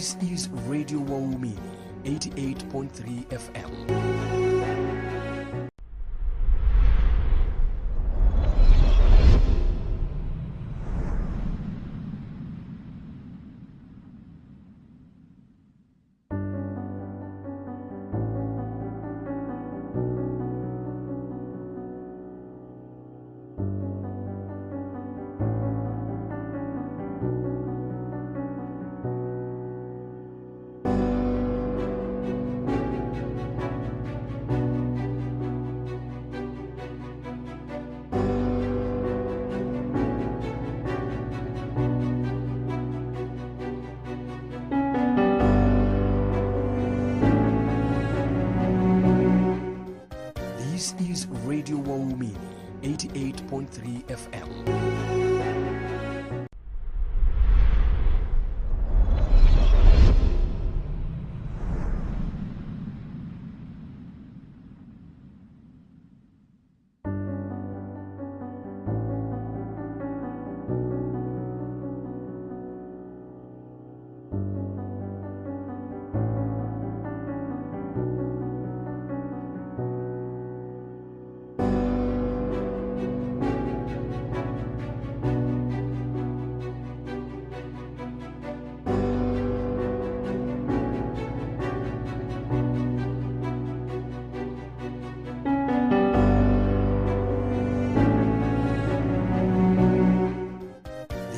This is Radio Waumini 88.3 FM. This is Radio Waumini 88.3 FM.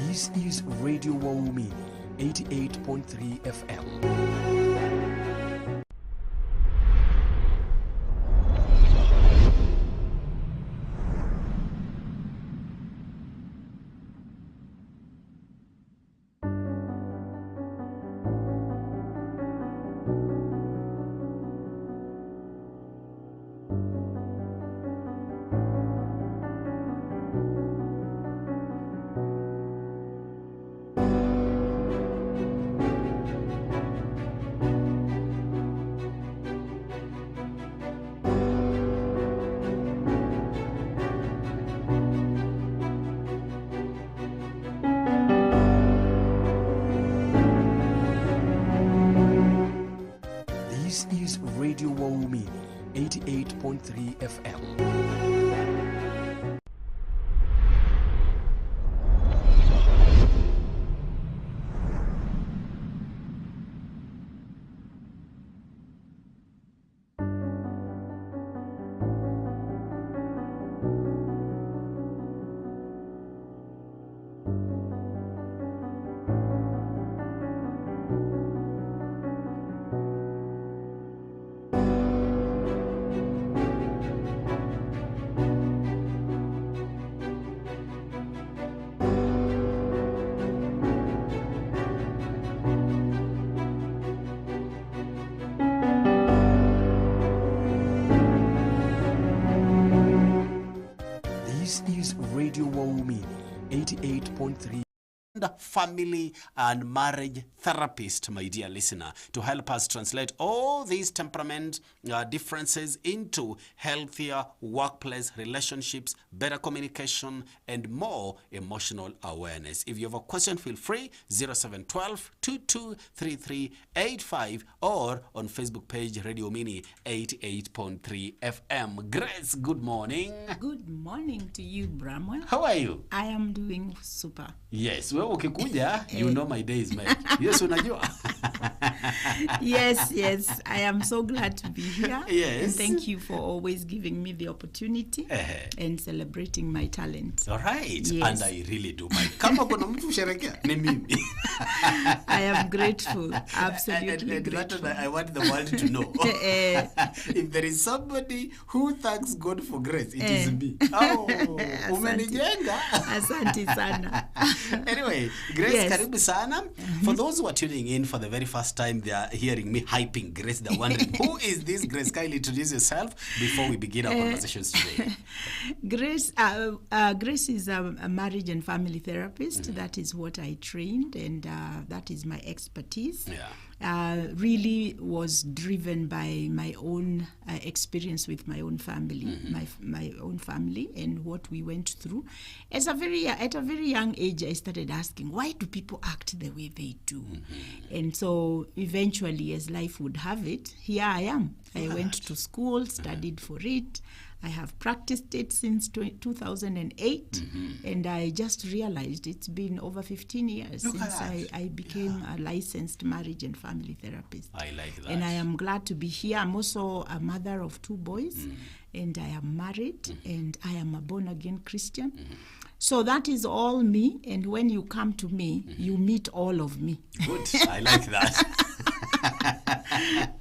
This is Radio Waumini 88.3 FM. This is Radio Waumini 88.3 FM. This is Radio Waumini 88.3. Family and marriage therapist, my dear listener, to help us translate all these temperament differences into healthier workplace relationships, better communication, and more emotional awareness. If you have a question, feel free, 0712 223385 or on Facebook page Radio Mini 88.3 FM. Grace, good morning. Good morning to you, Bramwel. How are you? I am doing super. Yes, wewe ukikuja, you know my day is made. Yes, unajua. Yes. I am so glad to be here. Yes. And thank you for always giving me the opportunity and celebrating my talent. All right. Yes. And I really do. Kama kuna mtu sherekea, ni mimi. I am grateful. Absolutely and grateful. That I want the world to know. If there is somebody who thanks God for grace, it is me. Oh, umenijenga. Asante sana. Anyway, Grace, Yes. karibu sana. For those who are tuning in for the very first time, they are hearing me hyping Grace. They're wondering, who is this Grace? Kindly introduce yourself before we begin our conversations today. Grace is a marriage and family therapist. That is what I trained, and that is my expertise. Yeah. really was driven by my own experience with my own family, my own family, and what we went through. At a very young age, I started asking, why do people act the way they do? And so eventually, as life would have it, here I am. I went to school, studied for it. I have practiced it since 2008, and I just realized it's been over 15 years since I became a licensed marriage and family therapist. I like that. And I am glad to be here. I'm also a mother of 2 boys, and I am married, and I am a born-again Christian. So that is all me, and when you come to me, you meet all of me. Good, I like that.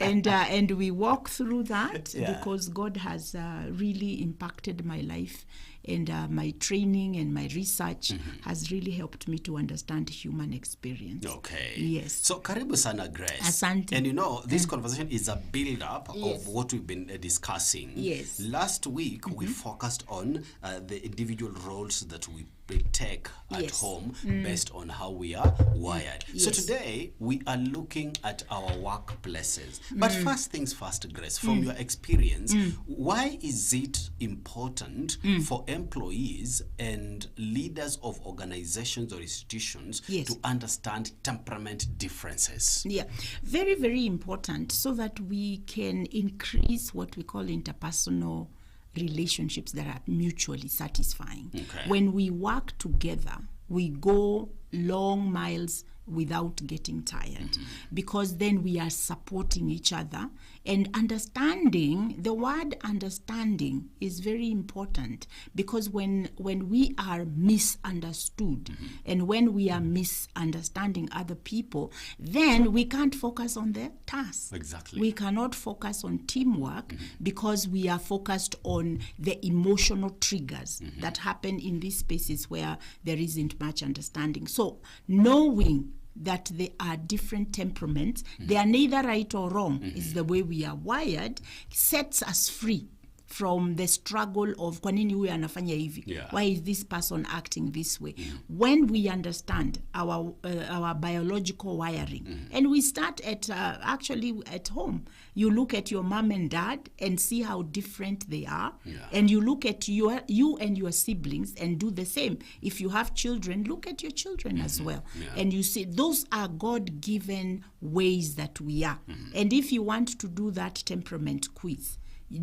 And we walk through that because God has really impacted my life, and my training and my research has really helped me to understand human experience. Okay. Yes. So karibu sana, Grace. Asante. And you know, this conversation is a build-up of what we've been discussing. Yes. Last week, we focused on the individual roles that we take at home based on how we are wired. So today, we are looking at our workplaces. But first things first, Grace, from your experience, why is it important for employees and leaders of organizations or institutions to understand temperament differences? Yeah, very, very important, so that we can increase what we call interpersonal relationships that are mutually satisfying. Okay. When we work together, we go long miles without getting tired, because then we are supporting each other and understanding. The word understanding is very important, because when we are misunderstood and when we are misunderstanding other people, then we can't focus on the task. Exactly. We cannot focus on teamwork because we are focused on the emotional triggers that happen in these spaces where there isn't much understanding. So knowing that there are different temperaments, they are neither right or wrong, is the way we are wired, sets us free from the struggle of kwa nini huyu anafanya hivi, why is this person acting this way. When we understand our biological wiring, and we start at actually at home. You look at your mom and dad and see how different they are, and you look at you and your siblings and do the same. If you have children, look at your children as well, and you see those are God-given ways that we are. And if you want to do that temperament quiz,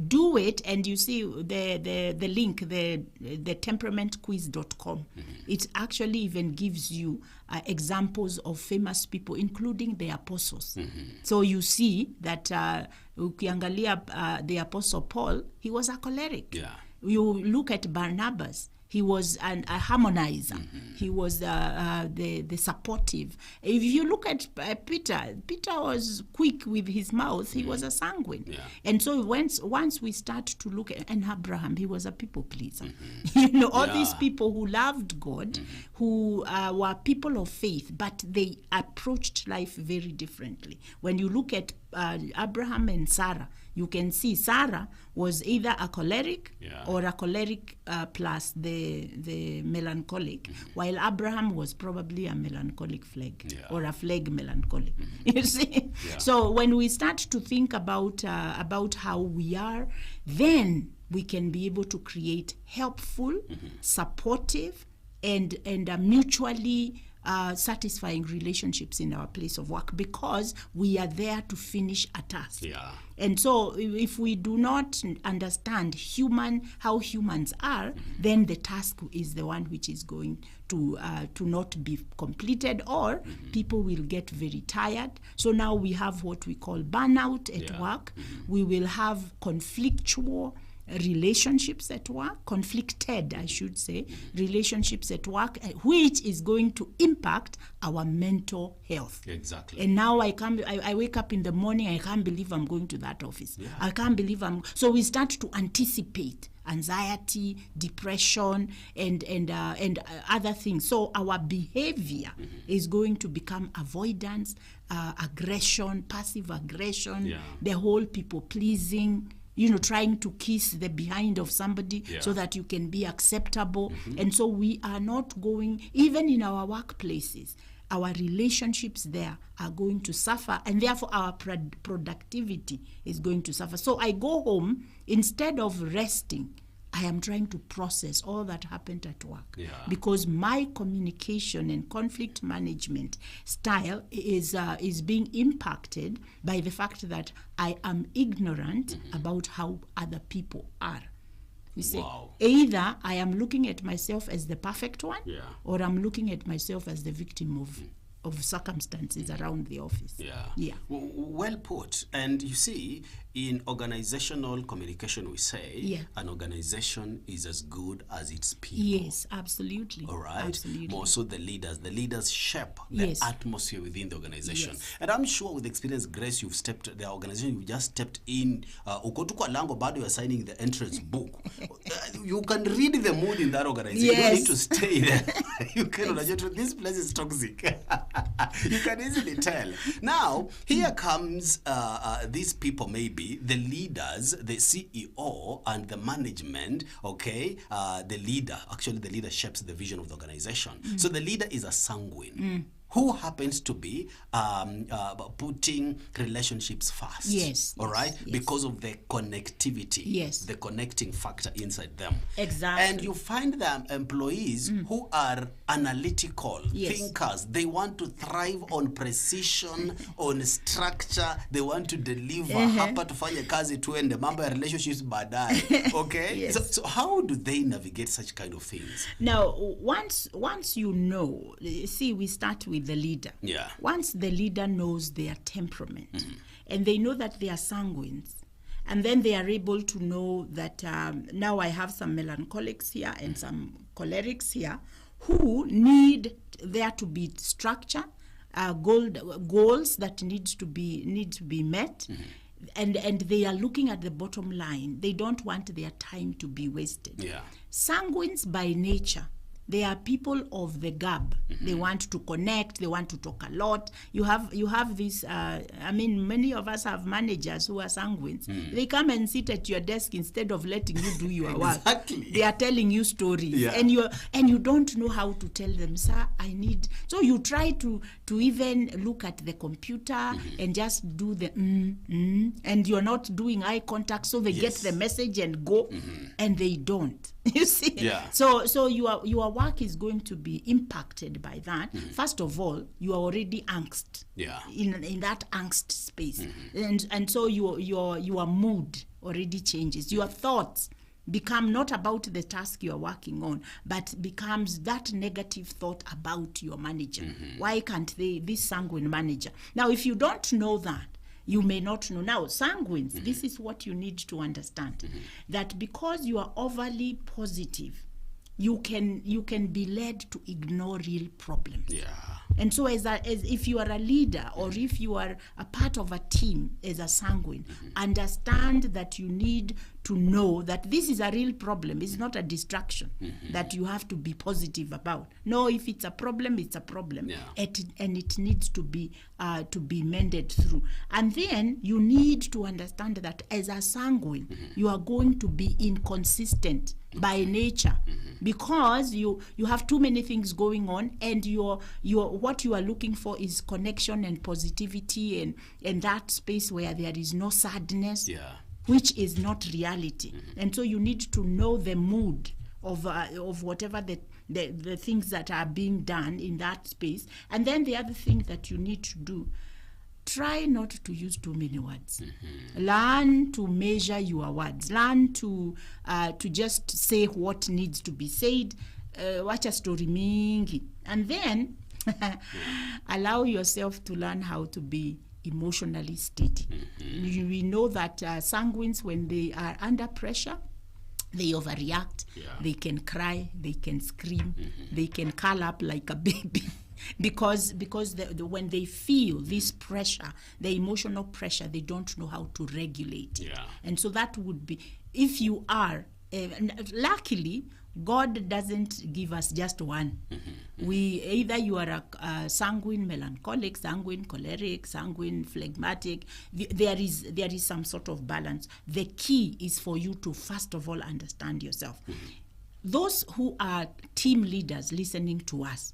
do it, and you see the link, the temperamentquiz.com. It actually even gives you examples of famous people, including the apostles. So you see that ukiangalia the apostle Paul, he was a choleric. You look at Barnabas, he was a harmonizer. He was the supportive. If you look at Peter was quick with his mouth. He was a sanguine. And so once we start to look at, and Abraham, he was a people pleaser. You know, all these people who loved God, who were people of faith, but they approached life very differently. When you look at Abraham and Sarah, you can see Sarah was either a choleric or a choleric plus the melancholic, while Abraham was probably a melancholic phleg or a phleg melancholic. You see? So when we start to think about how we are, then we can be able to create helpful, supportive, and mutually satisfying relationships in our place of work, because we are there to finish a task. And so if we do not understand how humans are, then the task is the one which is going to not be completed, or people will get very tired. So now we have what we call burnout at work. We will have conflictual relationships at work, conflicted, I should say, relationships at work, which is going to impact our mental health. Exactly. And now I wake up in the morning, I can't believe I'm going to that office. I can't believe so we start to anticipate anxiety, depression, and other things. So our behavior is going to become avoidance, aggression, passive aggression, the whole people pleasing, trying to kiss the behind of somebody so that you can be acceptable. And so we are not going, even in our workplaces, our relationships there are going to suffer, and therefore our productivity is going to suffer. So I go home, instead of resting, I am trying to process all that happened at work, because my communication and conflict management style is being impacted by the fact that I am ignorant about how other people are. You see, either I am looking at myself as the perfect one, or I'm looking at myself as the victim of circumstances around the office. Well put. And you see, in organizational communication, we say an organization is as good as its people. Yes, absolutely. All right. Absolutely. More so the leaders shape the atmosphere within the organization. And I'm sure with experience, Grace, the organization you just stepped in, ukotukwa lango bado you're signing the entrance book. You can read the mood in that organization. You don't need to stay there. You can, this place is toxic. You can easily tell. Now, here comes these people, maybe the leaders, the CEO and the management, okay? The leader shapes the vision of the organization. So the leader is a sanguine. Who happens to be putting relationships first. All right? Because of the connectivity, the connecting factor inside them. Exactly. And you find them employees who are analytical thinkers. They want to thrive on precision, on structure. They want to deliver. Hapa tufanye kazi tuende mambo ya relationships baadaye. Okay? So how do they navigate such kind of things? Now, once you know, see, we start with the leader. Once the leader knows their temperament, and they know that they are sanguines, and then they are able to know that now I have some melancholics here and some cholerics here who need there to be structure, goals that need to be met. And they are looking at the bottom line. They don't want their time to be wasted. Sanguines by nature, they are people of the gab. They want to connect. They want to talk a lot. You have this. Many of us have managers who are sanguines. They come and sit at your desk instead of letting you do your work. They are telling you stories, and you don't know how to tell them, sir, I need. So you try to even look at the computer and just do the and you're not doing eye contact, so they get the message and go, and they don't. You see, so your work is going to be impacted by that. First of all, you are already angst. In that angst space, and so your mood already changes. Your thoughts become not about the task you are working on, but becomes that negative thought about your manager. Why can't this sanguine manager? Now, if you don't know that, you may not know. Now, sanguines, this is what you need to understand, that because you are overly positive, you can be led to ignore real problems. And so as if you are a leader or if you are a part of a team as a sanguine, understand that you need to know that this is a real problem. It's not a distraction that you have to be positive about. No, if it's a problem, it's a problem. And it needs to be mended through. And then you need to understand that as a sanguine, you are going to be inconsistent by nature, because you have too many things going on, and what you are looking for is connection and positivity and that space where there is no sadness, which is not reality. And so you need to know the mood of whatever the things that are being done in that space. And then the other thing that you need to do, try not to use too many words. Learn to measure your words. Learn to just say what needs to be said. Watch a story mingi. And then allow yourself to learn how to be emotionally steady. We know that sanguines, when they are under pressure, they overreact. They can cry. They can scream. They can curl up like a baby. Because when they feel this pressure, the emotional pressure, they don't know how to regulate it. And so that would be, if you are, luckily, God doesn't give us just one. Either you are a sanguine melancholic, sanguine choleric, sanguine phlegmatic. There is some sort of balance. The key is for you to first of all understand yourself. Those who are team leaders listening to us,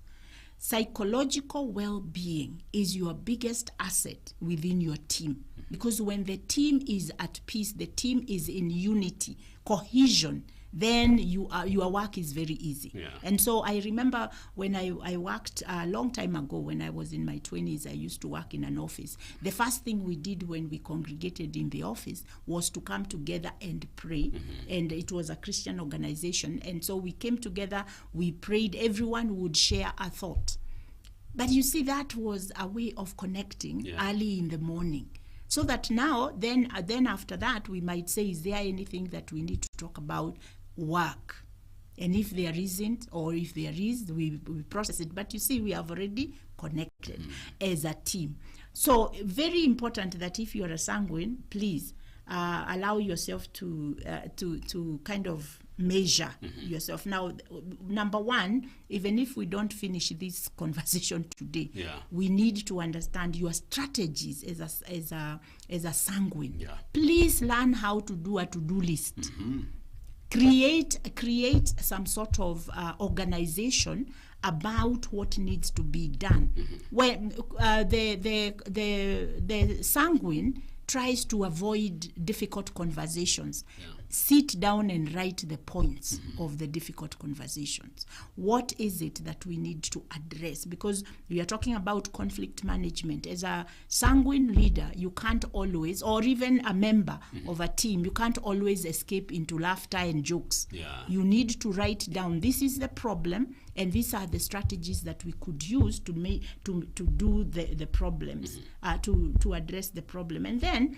psychological well-being is your biggest asset within your team, because when the team is at peace, the team is in unity, cohesion, then your work is very easy. Yeah. And so I remember when I worked a long time ago, when I was in my 20s, I used to work in an office. The first thing we did when we congregated in the office was to come together and pray. And it was a Christian organization. And so we came together, we prayed, everyone would share a thought. But you see, that was a way of connecting early in the morning. So that now, then after that, we might say, is there anything that we need to talk about? Work. And if there isn't, or if there is, we process it. But you see, we have already connected as a team. So very important that if you are a sanguine, please allow yourself to kind of measure yourself. Now, number one, even if we don't finish this conversation today, we need to understand your strategies as a sanguine. Please learn how to do a to-do list. Create some sort of organization about what needs to be done. When the sanguine tries to avoid difficult conversations, sit down and write the points of the difficult conversations. What is it that we need to address? Because we are talking about conflict management. As a sanguine leader, you can't always, or even a member of a team, you can't always escape into laughter and jokes. You need to write down, this is the problem, and these are the strategies that we could use to do the problems, to address the problem. And then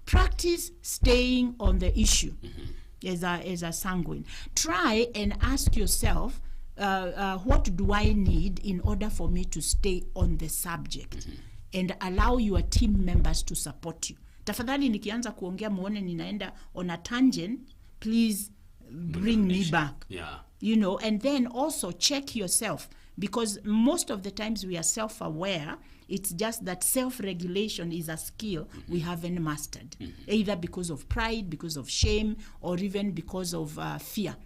practice staying on the issue as a sanguine. Try and ask yourself, what do I need in order for me to stay on the subject? And allow your team members to support you. Tafadhali nikianza kuongea muone ninaenda on a tangent, please bring me back. You know, and then also check yourself, because most of the times we are self-aware. It's just that self-regulation is a skill we haven't mastered, either because of pride, because of shame, or even because of fear.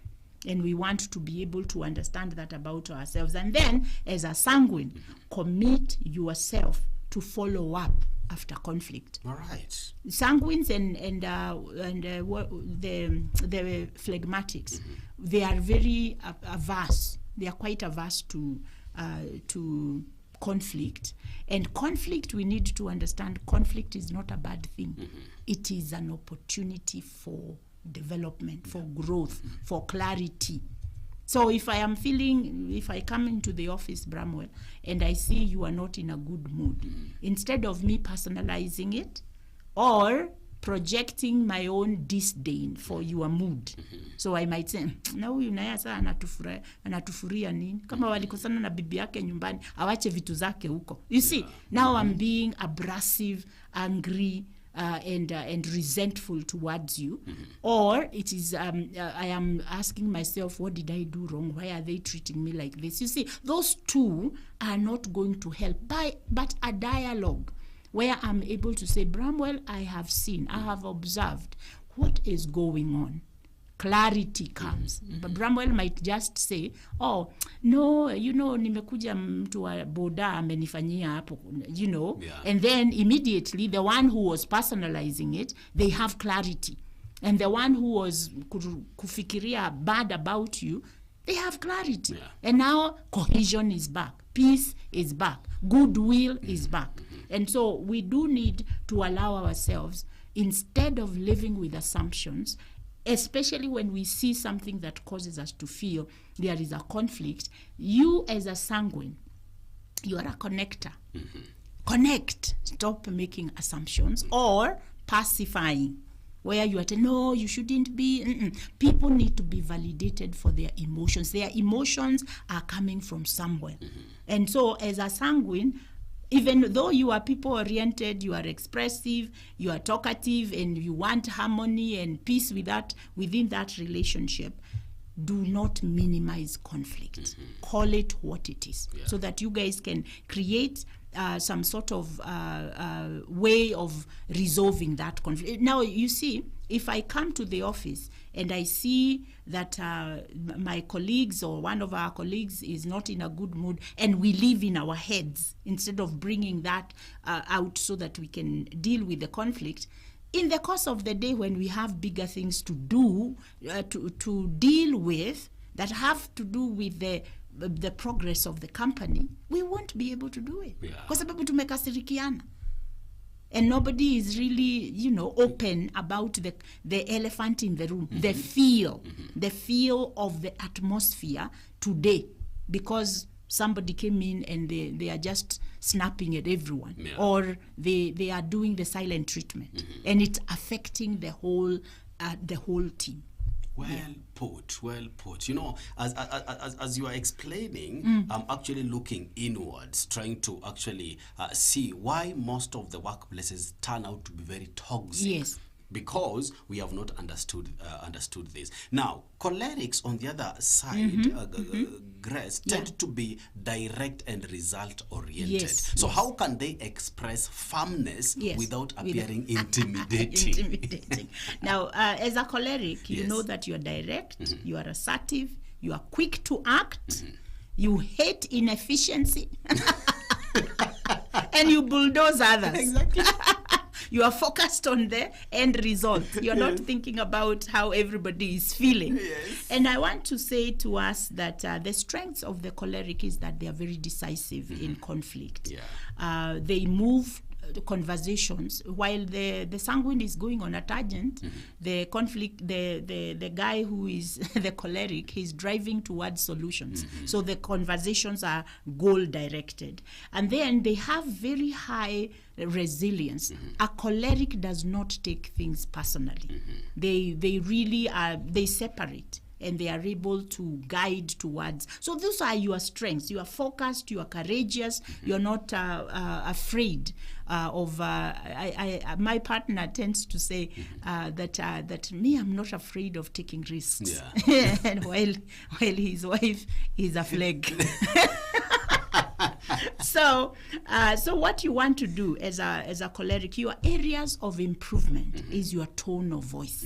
And we want to be able to understand that about ourselves. And then, as a sanguine, commit yourself to follow up after conflict. All right. Sanguines and the phlegmatics, they are very averse. They are quite averse to conflict. And conflict, we need to understand, conflict is not a bad thing. It is an opportunity for development, for growth, for clarity. So if I come into the office, Bramwel, and I see you are not in a good mood, instead of me personalizing it or projecting my own disdain for your mood, so I might say, na huyu naye sasa anatufuria nini? Kama walikosana na bibi yake nyumbani, awache vitu zake huko. You see, now I'm being abrasive, angry, and resentful towards you. Or it is I am asking myself, what did I do wrong? Why are they treating me like this? You see, those two are not going to help. But a dialogue where I'm able to say, Bramwel, I have seen, I have observed what is going on. Clarity comes. But Bramwel might just say, oh, no, you know, nimekuja mtu wa boda amenifanyia hapo, you know. And then immediately the one who was personalizing it, they have clarity. And the one who was kufikiria bad about you, they have clarity. And now cohesion is back. Peace is back. Goodwill is back. And so we do need to allow ourselves, instead of living with assumptions, especially when we see something that causes us to feel there is a conflict, you as a sanguine, you are a connector. Connect. Stop making assumptions or pacifying, where you are saying, no, you shouldn't be. People need to be validated for their emotions. Their emotions are coming from somewhere. And so as a sanguine, even though you are people-oriented, you are expressive, you are talkative, and you want harmony and peace within that relationship, do not minimize conflict. Call it what it is, so that you guys can create some sort of way of resolving that conflict. Now, you see, if I come to the office and I see that my colleagues or one of our colleagues is not in a good mood, and we live in our heads instead of bringing that out so that we can deal with the conflict, in the course of the day, when we have bigger things to do, to deal with, that have to do with the progress of the company, we won't be able to do it. Kwa sababu tumekasirikiana. And nobody is really, open about the elephant in the room, the feel of the atmosphere today, because somebody came in and they are just snapping at everyone, or they are doing the silent treatment, and it's affecting the whole team. Well put. As you are explaining, I'm actually looking inwards, trying to actually see why most of the workplaces turn out to be very toxic. Yes. Because we have not understood this. Now, cholerics on the other side, Grace, tend to be direct and result oriented. So how can they express firmness without appearing intimidating? Now, as a choleric, you know that you are direct, you are assertive, you are quick to act, you hate inefficiency, and you bulldoze others. Exactly. You are focused on the end result. You're not thinking about how everybody is feeling. And I want to say to us that the strengths of the choleric is that they are very decisive in conflict. They move the conversations, while the sanguine is going on a tangent. The conflict, the guy who is the choleric, he's driving towards solutions. So the conversations are goal directed, and then they have very high resilience. A choleric does not take things personally. They really are, they separate, and they are able to guide towards. So those are your strengths. You are focused, you are courageous, you're not afraid of, my partner tends to say that me, I'm not afraid of taking risks. And while his wife is a flag. So what you want to do as a choleric, your areas of improvement is your tone of voice.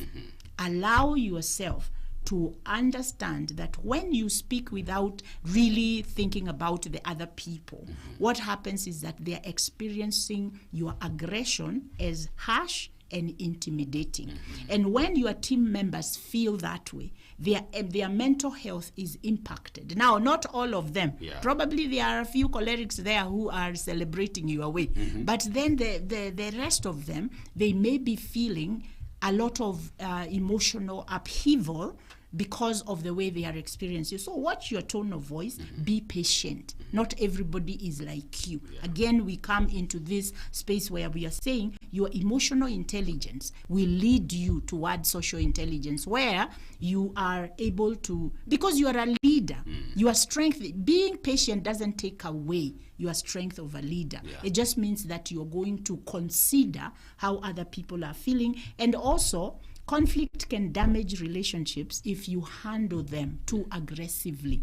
Allow yourself to understand that when you speak without really thinking about the other people, what happens is that they're experiencing your aggression as harsh and intimidating. And when your team members feel that way, their mental health is impacted. Now, not all of them. Probably there are a few cholerics there who are celebrating your way. But then the rest of them, they may be feeling a lot of emotional upheaval because of the way they are experiencing. So watch your tone of voice, be patient. Not everybody is like you. Again, we come into this space where we are saying your emotional intelligence will lead you towards social intelligence, where you are able to, because you are a leader, your strength, being patient doesn't take away your strength of a leader. It just means that you're going to consider how other people are feeling. And also, conflict can damage relationships if you handle them too aggressively.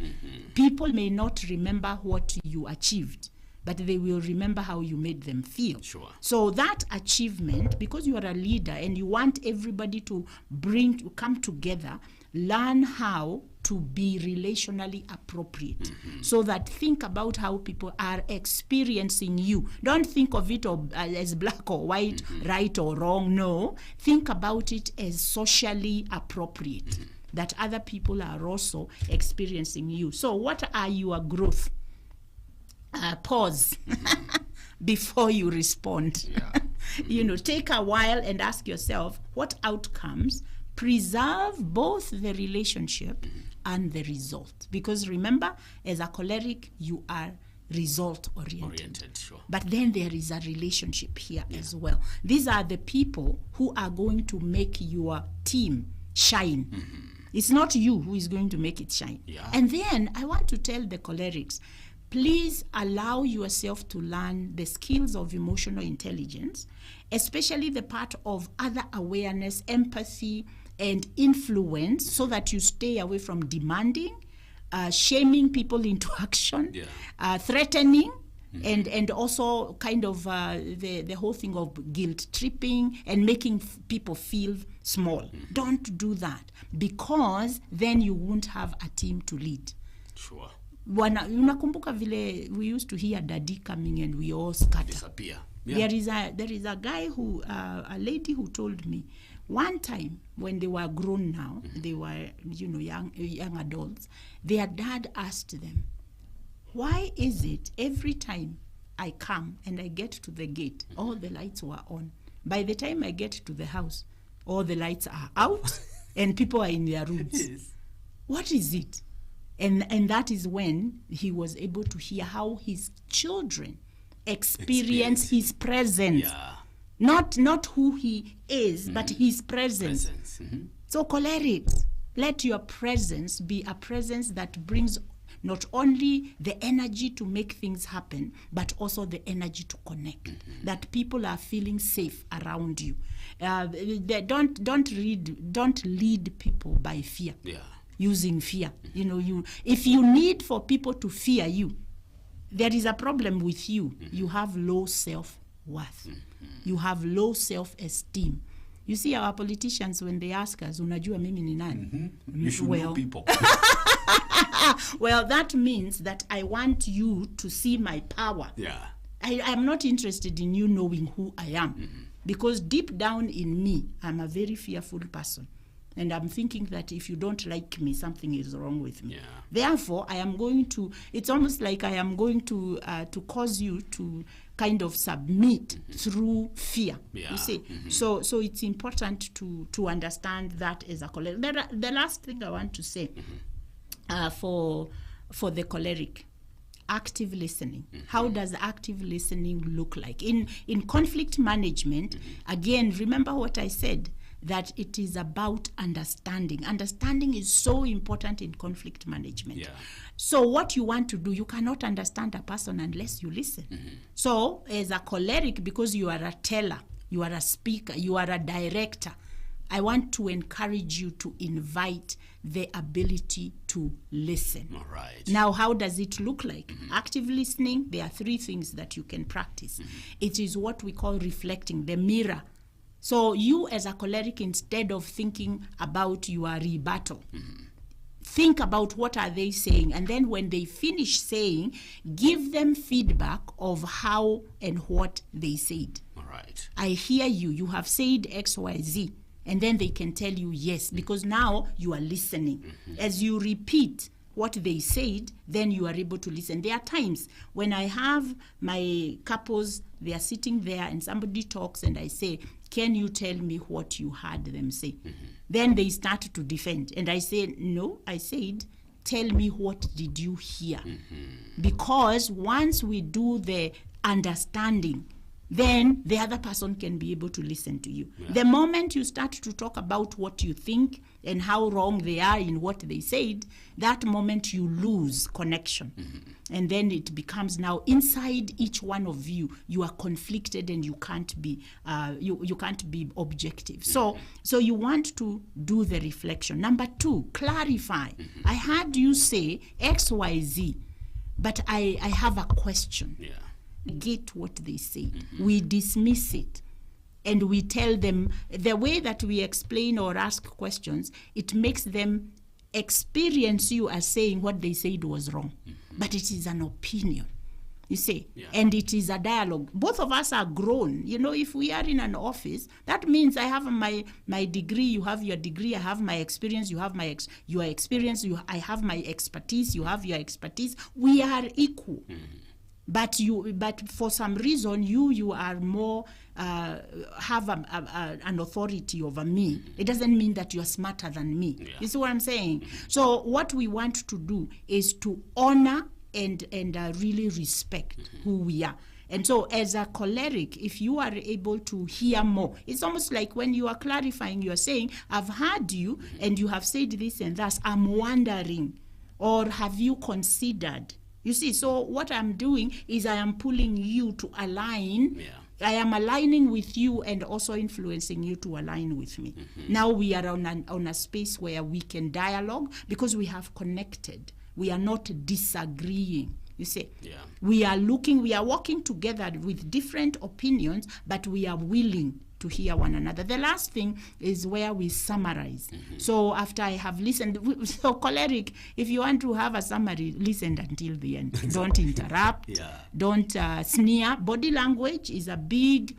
People may not remember what you achieved, but they will remember how you made them feel. So that achievement, because you are a leader and you want everybody to come together, learn how to be relationally appropriate. So that think about how people are experiencing you. Don't think of it as black or white, right or wrong. No, think about it as socially appropriate, that other people are also experiencing you. So what are your growth? Pause before you respond. Take a while and ask yourself, what outcomes preserve both the relationship and the result? Because remember, as a choleric, you are result oriented. But then there is a relationship here as well. These are the people who are going to make your team shine. It's not you who is going to make it shine. And then I want to tell the cholerics, please allow yourself to learn the skills of emotional intelligence, especially the part of other awareness, empathy, and influence so that you stay away from demanding, shaming people into action, threatening, and also kind of the whole thing of guilt tripping and making people feel small. Don't do that, because then you won't have a team to lead. Sure. Unakumbuka vile we used to hear daddy coming and we all scatter. Disappear. Yeah. There is a guy who, a lady who told me one time when they were grown now, they were, young adults, their dad asked them, why is it every time I come and I get to the gate, all the lights were on. By the time I get to the house, all the lights are out and people are in their rooms. Yes. What is it? And that is when he was able to hear how his children experience his presence. Yeah. Not who he is, but his presence. So cholerics, let your presence be a presence that brings not only the energy to make things happen, but also the energy to connect, that people are feeling safe around you. Don't lead people by fear. Using fear. If you need for people to fear you, there is a problem with you. You have low self-worth. You have low self-esteem. You see, our politicians, when they ask us, unajua mimi ni nani? You should know people. Well, that means that I want you to see my power. I am not interested in you knowing who I am. Because deep down in me, I'm a very fearful person. And I'm thinking that if you don't like me, something is wrong with me. Therefore, I am going to, it's almost like I am going to cause you to kind of submit through fear. You see? So it's important to understand that as a choleric. The last thing I want to say for the choleric, active listening. How does active listening look like? In conflict management, again, remember what I said, that it is about understanding. Understanding is so important in conflict management. So what you want to do, you cannot understand a person unless you listen. So as a choleric, because you are a teller, you are a speaker, you are a director, I want to encourage you to invite the ability to listen. All right. Now, how does it look like? Active listening, there are 3 things that you can practice. It is what we call reflecting, the mirror. So you as a choleric, instead of thinking about your rebuttal, think about what are they saying, and then when they finish saying, give them feedback of how and what they said. All right. I hear you. You have said X, Y, Z. And then they can tell you yes, because now you are listening. As you repeat what they said, then you are able to listen. There are times when I have my couples, they are sitting there and somebody talks and I say, can you tell me what you heard them say? Then they start to defend. And I say, no, I said, tell me what did you hear? Because once we do the understanding, then the other person can be able to listen to you. The moment you start to talk about what you think and how wrong they are in what they said, that moment you lose connection. And then it becomes now inside each one of you, you are conflicted and you can't be you can't be objective. So you want to do the reflection. Number 2, clarify. I heard you say X, Y, Z, but I have a question. Get what they say. We dismiss it and we tell them the way that we explain or ask questions, it makes them experience you as saying what they said was wrong. But it is an opinion, you see, and it is a dialogue. Both of us are grown. If we are in an office, that means I have my degree, you have your degree, I have my experience, you have your experience, I have my expertise, you have your expertise. We are equal. But for some reason, you are more, have an authority over me. It doesn't mean that you're smarter than me. You see what I'm saying? So what we want to do is to honor and really respect who we are. And so as a choleric, if you are able to hear more, it's almost like when you are clarifying, you are saying, I've heard you and you have said this and that. I'm wondering, or have you considered? You see, so what I'm doing is I am pulling you to align I am aligning with you and also influencing you to align with me. Now we are on a space where we can dialogue because we have connected. We are not disagreeing. You see, we are walking together with different opinions, but we are willing to hear one another. The last thing is where we summarize. So after I have listened, so choleric, if you want to have a summary, listen until the end. Don't interrupt. Don't sneer. Body language is a big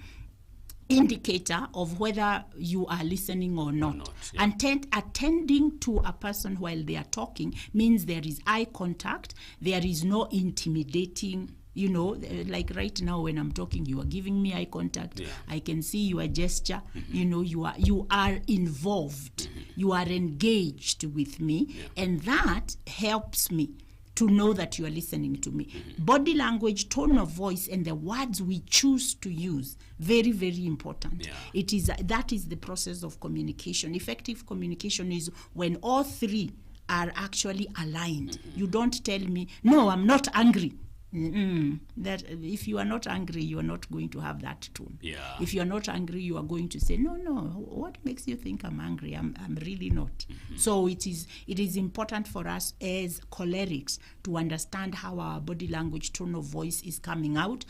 indicator of whether you are listening or not. Attending to a person while they are talking means there is eye contact, there is no intimidating. You know, like right now when I'm talking, you are giving me eye contact. I can see your gesture. You know, you are involved. You are engaged with me, and that helps me to know that you are listening to me. Body language, tone of voice, and the words we choose to use, very, very important. That is the process of communication. Effective communication is when all three are actually aligned. You don't tell me, no, I'm not angry. That if you are not angry, you are not going to have that tone. If you are not angry, you are going to say, no, what makes you think I'm angry? I'm really not. So it is important for us as cholerics to understand how our body language, tone of voice is coming out.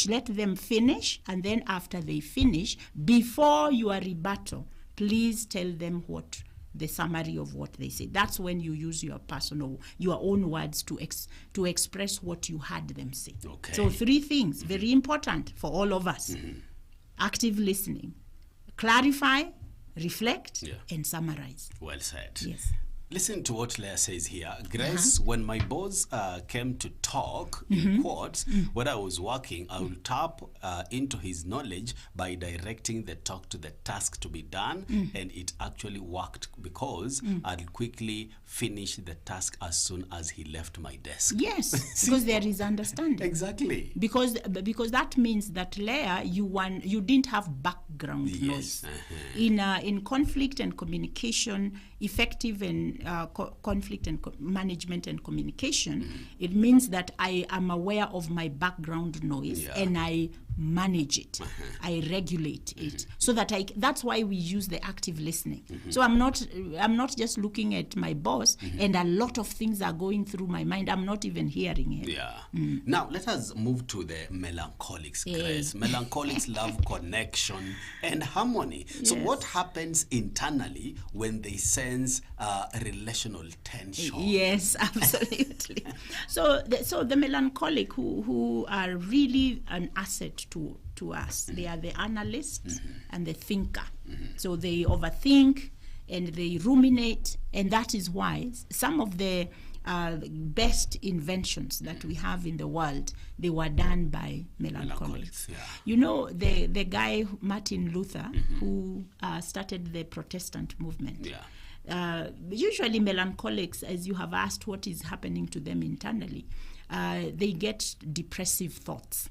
Let them finish, and then after they finish, before your rebuttal, please tell them what the summary of what they say. That's when you use your own words to express what you had them say. So 3 things, very important for all of us. Active listening, clarify, reflect, and summarize. Well said. Yes. Listen to what Leah says here. Grace, when my boss came to talk, in quotes, when I was working, I will tap into his knowledge by directing the talk to the task to be done. And it actually worked because I'd quickly finish the task as soon as he left my desk. Yes, because there is understanding. Exactly. Because that means that Leah, you didn't have background noise. In conflict and communication, effective and conflict and management and communication, it means that I am aware of my background noise and I manage it. I regulate it. So that's why we use the active listening. So I'm not just looking at my boss and a lot of things are going through my mind. I'm not even hearing it. Now let us move to the melancholics, Grace. Melancholics love connection and harmony. So what happens internally when they sense relational tension? Yes, absolutely. So the melancholic who are really an asset to us. They are the analysts and the thinker. So they overthink and they ruminate, and that is why some of the best inventions that we have in the world, they were done by melancholics. You know, the guy Martin Luther who started the Protestant movement. Usually melancholics, as you have asked what is happening to them internally, they get depressive thoughts.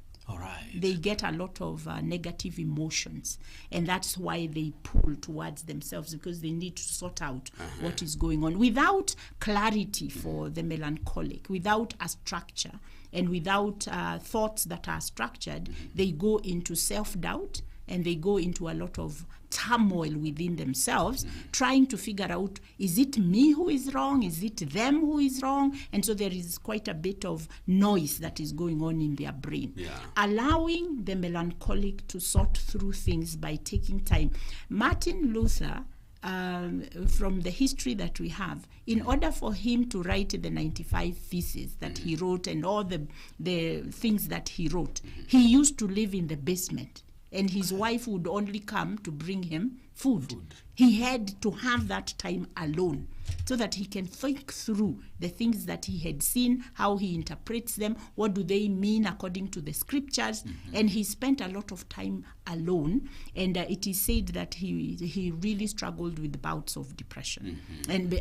They get a lot of negative emotions, and that's why they pull towards themselves, because they need to sort out what is going on. Without clarity for the melancholic, without a structure, and without thoughts that are structured, they go into self-doubt, and they go into a lot of turmoil within themselves, trying to figure out, is it me who is wrong? Is it them who is wrong? And so there is quite a bit of noise that is going on in their brain. Allowing the melancholic to sort through things by taking time. Martin Luther, from the history that we have, in order for him to write the 95 Theses that he wrote and all the things that he wrote, he used to live in the basement. And his wife would only come to bring him food. He had to have that time alone so that he can think through the things that he had seen, how he interprets them, what do they mean according to the scriptures. And he spent a lot of time alone, and it is said that he really struggled with bouts of depression. And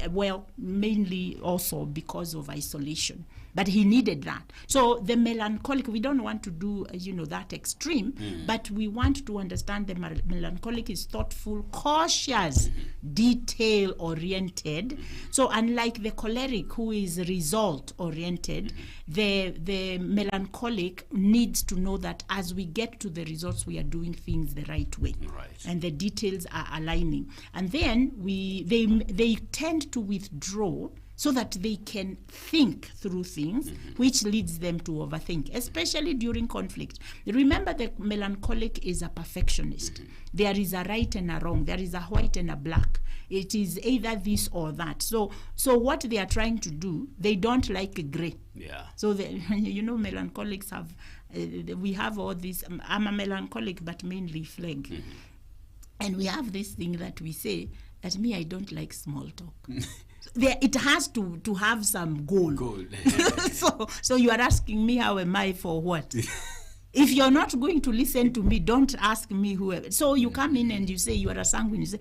mainly also because of isolation. But he needed that. So the melancholic, we don't want to do, that extreme, but we want to understand the melancholic is thoughtful, cautious, detail oriented. So unlike the choleric, who is result oriented, the melancholic needs to know that as we get to the results, we are doing things the right way, and the details are aligning. And then they tend to withdraw so that they can think through things, which leads them to overthink, especially during conflict. Remember, the melancholic is a perfectionist. There is a right and a wrong. There is a white and a black. It is either this or that. So what they are trying to do, they don't like gray. Yeah. So melancholics have, we have all this. I'm a melancholic, but mainly phleg. And we have this thing that we say that I don't like small talk. It has to have some goal. So you are asking me how am I for what? If you're not going to listen to me, don't ask me whoever. So you come in and you say you are a sanguine. You say,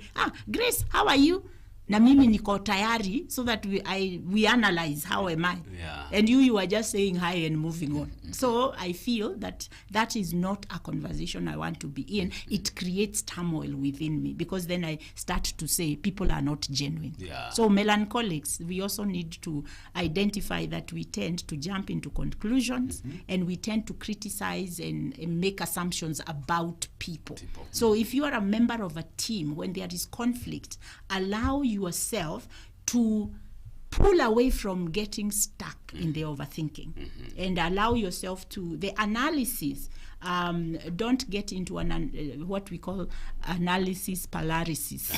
Grace, how are you? Na mimi niko tayari, so that we analyze how am I. Yeah. And you are just saying hi and moving on. So I feel that is not a conversation I want to be in. It creates turmoil within me, because then I start to say people are not genuine. Yeah. So melancholics, we also need to identify that we tend to jump into conclusions, and we tend to criticize and make assumptions about people. So if you are a member of a team, when there is conflict, allow yourself to pull away from getting stuck in the overthinking, and allow yourself to the analysis. Don't get into what we call analysis paralysis,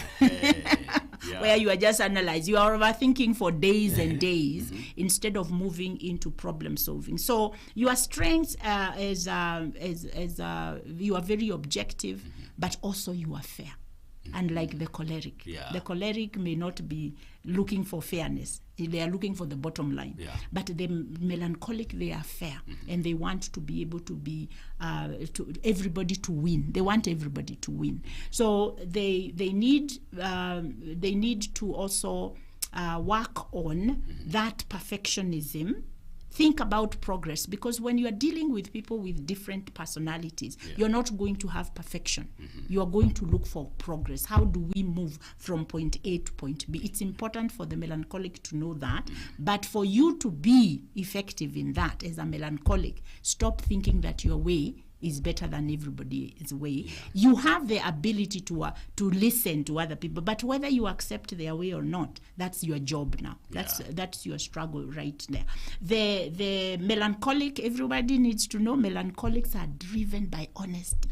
where you are just analyzing. You are overthinking for days and days instead of moving into problem solving. So your strengths is you are very objective, but also you are fair. Unlike the choleric. The choleric may not be looking for fairness. They are looking for the bottom line. But the melancholic, they are fair, and they want to be able to be to everybody to win. They want everybody to win. So they need to also work on that perfectionism. Think about progress, because when you are dealing with people with different personalities, you're not going to have perfection. You are going to look for progress. How do we move from point A to point B? It's important for the melancholic to know that, but for you to be effective in that as a melancholic, stop thinking that your way is better than everybody's way. You have the ability to listen to other people, but whether you accept their way or not, that's your job now. That's your struggle right there. The melancholic, everybody needs to know, melancholics are driven by honesty.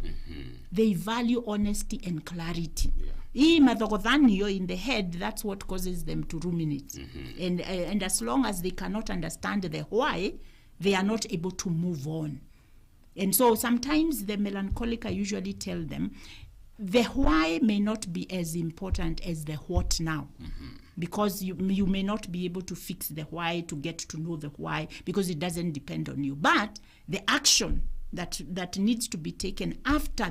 They value honesty and clarity. In the head, that's what causes them to ruminate. And as long as they cannot understand the why, they are not able to move on. And so sometimes the melancholic, I usually tell them, the why may not be as important as the what now. Because you may not be able to fix the why, to get to know the why, because it doesn't depend on you. But the action that needs to be taken after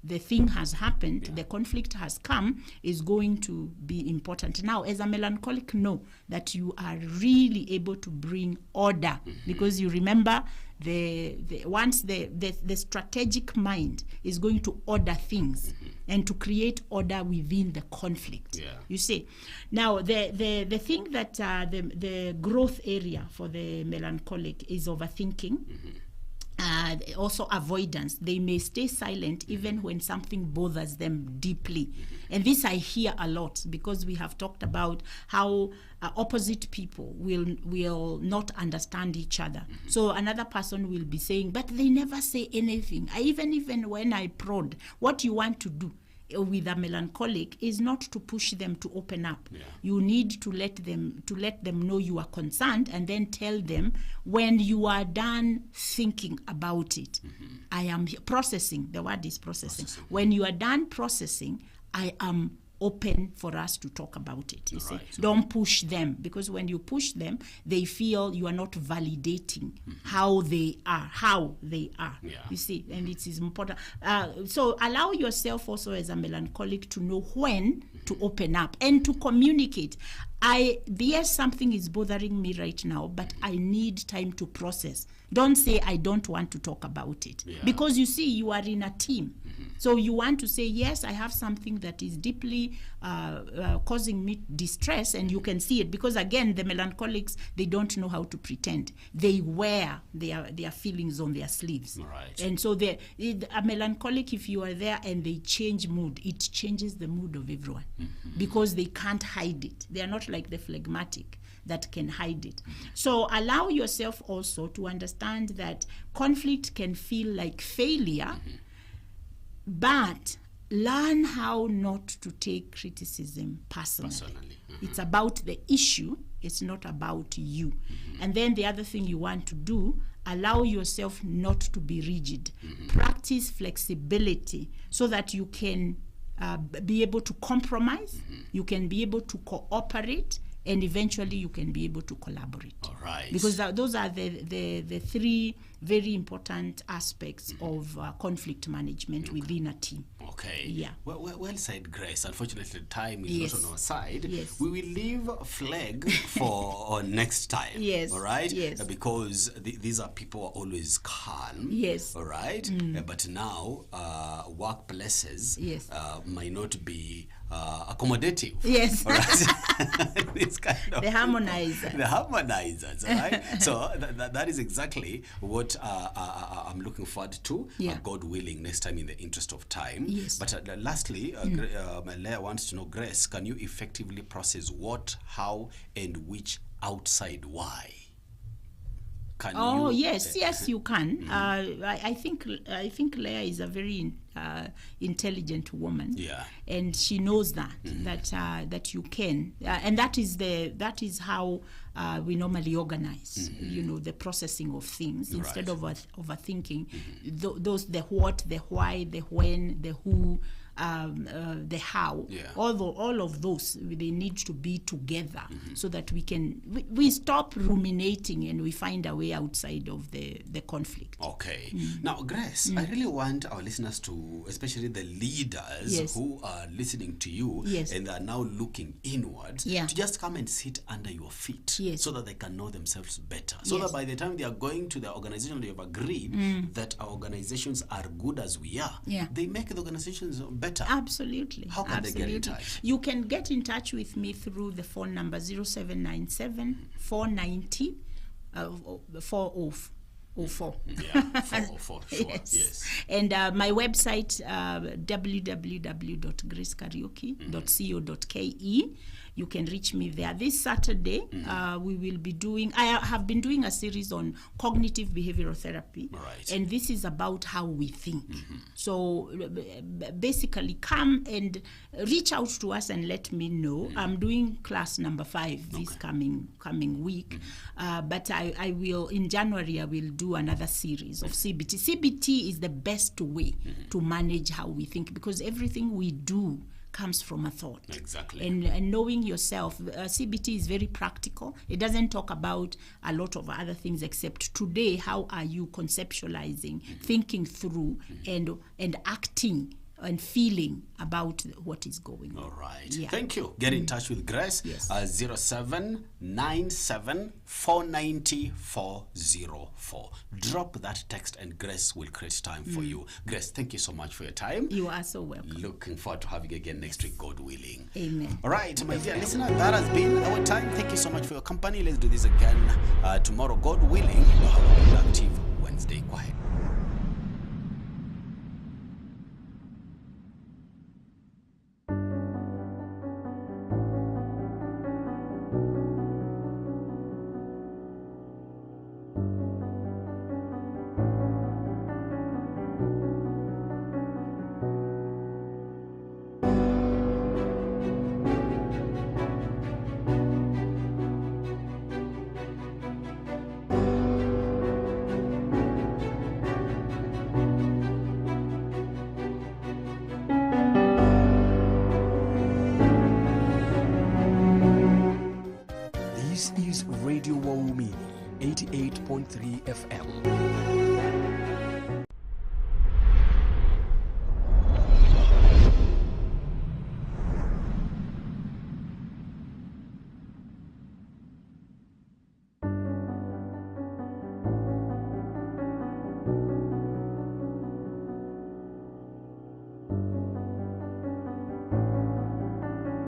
the thing has happened, the conflict has come, is going to be important. Now, as a melancholic, know that you are really able to bring order, because you remember once the strategic mind is going to order things and to create order within the conflict. You see, now the thing that the growth area for the melancholic is overthinking. Also avoidance. They may stay silent even when something bothers them deeply. And this I hear a lot, because we have talked about how opposite people will not understand each other. So another person will be saying, but they never say anything. Even when I prod, what you want to do with a melancholic is not to push them to open up. You need to let them know you are concerned, and then tell them when you are done thinking about it. I am processing. The word is processing. When you are done processing, I am open for us to talk about it. You see, don't push them, because when you push them, they feel you are not validating how they are. You see, and it is important. So allow yourself also as a melancholic to know when to open up and to communicate. Yes, something is bothering me right now, but I need time to process. Don't say I don't want to talk about it, because you see, you are in a team. So you want to say, yes, I have something that is deeply causing me distress, and you can see it, because again, the melancholics, they don't know how to pretend. They wear their feelings on their sleeves. Right. And so a melancholic, if you are there and they change mood, it changes the mood of everyone, because they can't hide it. They are not like the phlegmatic that can hide it. So allow yourself also to understand that conflict can feel like failure, but learn how not to take criticism personally. It's about the issue, it's not about you. And then the other thing you want to do, allow yourself not to be rigid. Practice flexibility so that you can be able to compromise, you can be able to cooperate, and eventually you can be able to collaborate. All right. Because those are the three very important aspects of conflict management within a team. Okay. Yeah. Well said, Grace. Unfortunately, time is not on our side. Yes. We will leave flag for next time. Yes. All right? Yes. Because these are people who are always calm. Yes. All right? But now, workplaces might not be accommodative. Yes. All right? It's kind of the harmonizers. The harmonizers, all right? So that is exactly what I'm looking forward to, God willing, next time in the interest of time. Yes. But lastly, Leah wants to know, Grace, can you effectively process what, how, and which outside why? Can you? Yes, you can. I think Leah is a very intelligent woman. Yeah. And she knows that you can, and that is how we normally organize. The processing of things instead of overthinking. The what, the why, the when, the who. The how, all of those, they need to be together so that we stop ruminating and we find a way outside of the conflict. Okay. Now, Grace, I really want our listeners to, especially the leaders who are listening to you and are now looking inward, to just come and sit under your feet so that they can know themselves better. So that by the time they are going to the organization, they have agreed that our organizations are good as we are, they make the organizations better. Absolutely. How can they get in touch? You can get in touch with me through the phone number 0797 490 404. Yeah, 404, sure. Yes. And my website, www.gracekariuki.co.ke. You can reach me there. This Saturday, we will be doing, I have been doing a series on cognitive behavioral therapy. Right. And this is about how we think. So basically, come and reach out to us and let me know. I'm doing class number 5 this coming week. But I will, in January, I will do another series of CBT. CBT is the best way to manage how we think, because everything we do comes from a thought. Exactly. And knowing yourself, CBT is very practical. It doesn't talk about a lot of other things except today, how are you conceptualizing, thinking through, and acting and feeling about what is going on. All right. Yeah. Thank you. Get in touch with Grace. 0797 490 404. Drop that text and Grace will create time for you. Grace, thank you so much for your time. You are so welcome. Looking forward to having you again next week, God willing. Amen. All right, my dear listener, that has been our time. Thank you so much for your company. Let's do this again tomorrow, God willing. Have a productive Wednesday. Go ahead. This is Radio Waumini 88.3 FM.